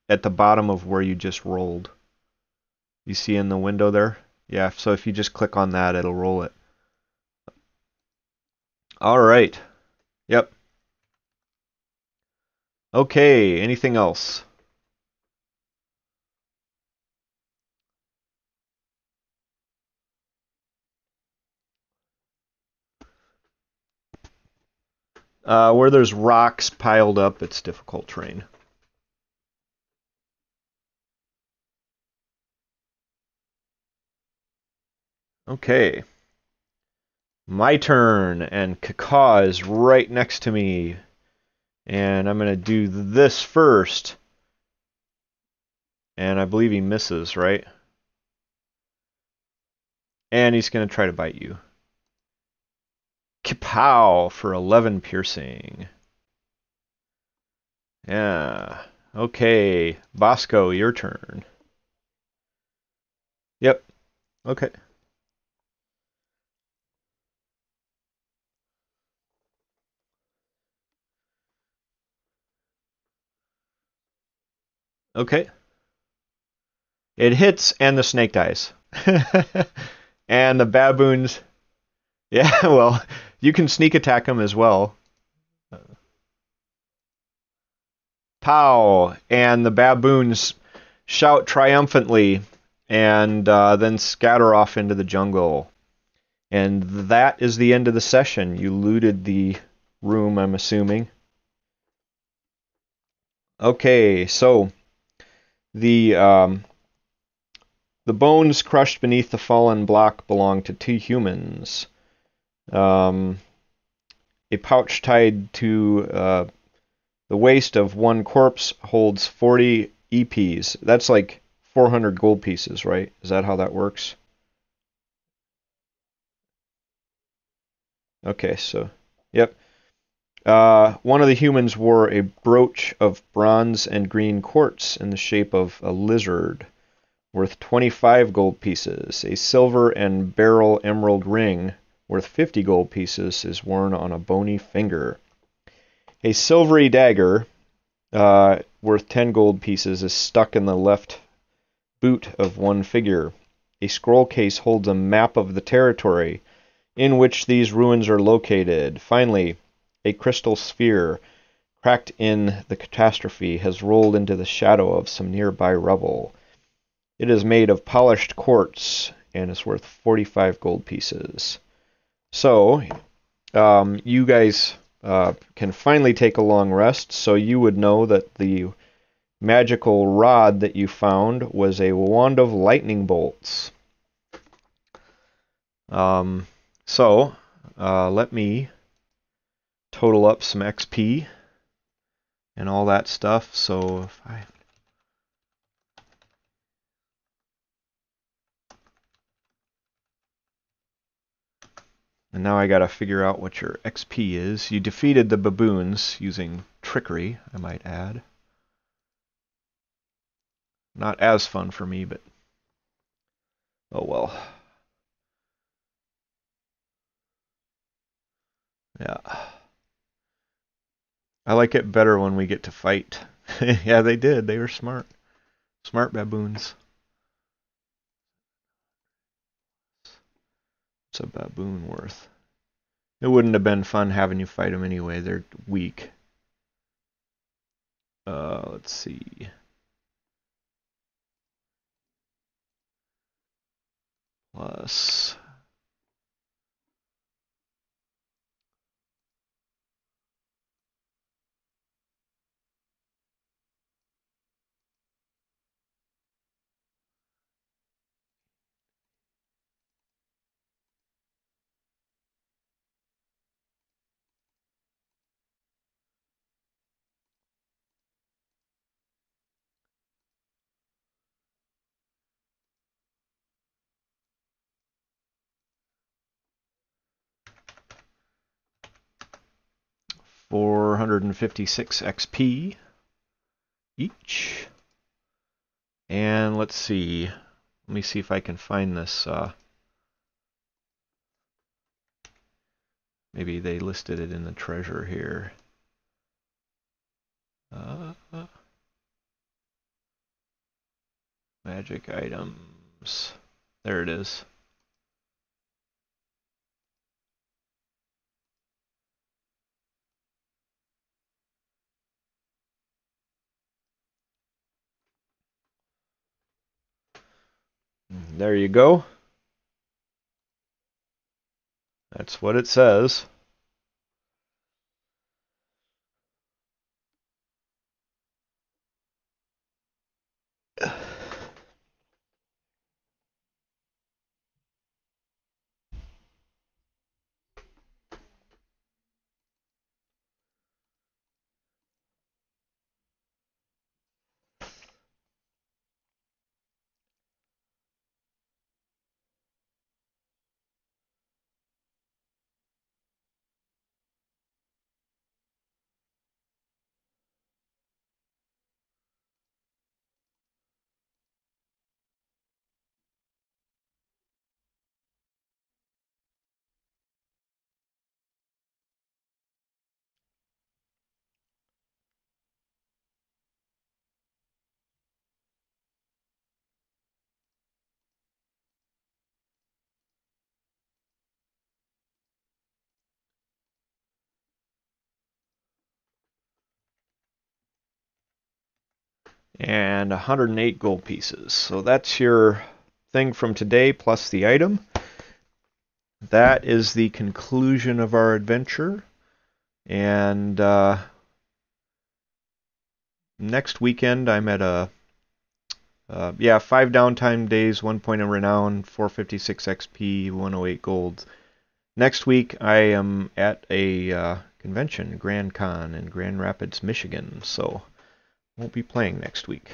at the bottom of where you just rolled. You see in the window there? Yeah, so if you just click on that, it'll roll it. All right. Yep. Okay, anything else? Where there's rocks piled up, it's difficult terrain. Okay. My turn, and Kaka is right next to me. And I'm going to do this first. And I believe he misses, right? And he's going to try to bite you. Kapow for 11 piercing. Yeah. Okay. Bosco, your turn. Yep. Okay. Okay. It hits and the snake dies. And the baboons... Yeah, well, you can sneak attack them as well. Pow! And the baboons shout triumphantly and then scatter off into the jungle. And that is the end of the session. You looted the room, I'm assuming. Okay, so the bones crushed beneath the fallen block belong to 2 humans. A pouch tied to the waist of 1 corpse holds 40 EPs. That's like 400 gold pieces, right? Is that how that works? Okay, so, yep. One of the humans wore a brooch of bronze and green quartz in the shape of a lizard, worth 25 gold pieces. A silver and beryl emerald ring, worth 50 gold pieces, is worn on a bony finger. A silvery dagger, worth 10 gold pieces, is stuck in the left boot of 1 figure. A scroll case holds a map of the territory in which these ruins are located. Finally, a crystal sphere, cracked in the catastrophe, has rolled into the shadow of some nearby rubble. It is made of polished quartz and is worth 45 gold pieces. So, you guys can finally take a long rest, so you would know that the magical rod that you found was a wand of lightning bolts. Let me total up some XP and all that stuff. So if I... And now I gotta figure out what your XP is. You defeated the baboons using trickery, I might add. Not as fun for me, but oh well. Yeah. I like it better when we get to fight. Yeah, they did. They were smart. Smart baboons. What's a baboon worth? It wouldn't have been fun having you fight them anyway. They're weak. Let's see. plus $456 XP each. And let's see. Let me see if I can find this. Maybe they listed it in the treasure here. Magic items. There it is. There you go. That's what it says. And 108 gold pieces. So that's your thing from today plus the item. That is the conclusion of our adventure. And next weekend I'm at a 5 downtime days, 1 point of renown, 456 XP, 108 gold. Next week I am at a convention, Grand Con in Grand Rapids, Michigan. So won't be playing next week.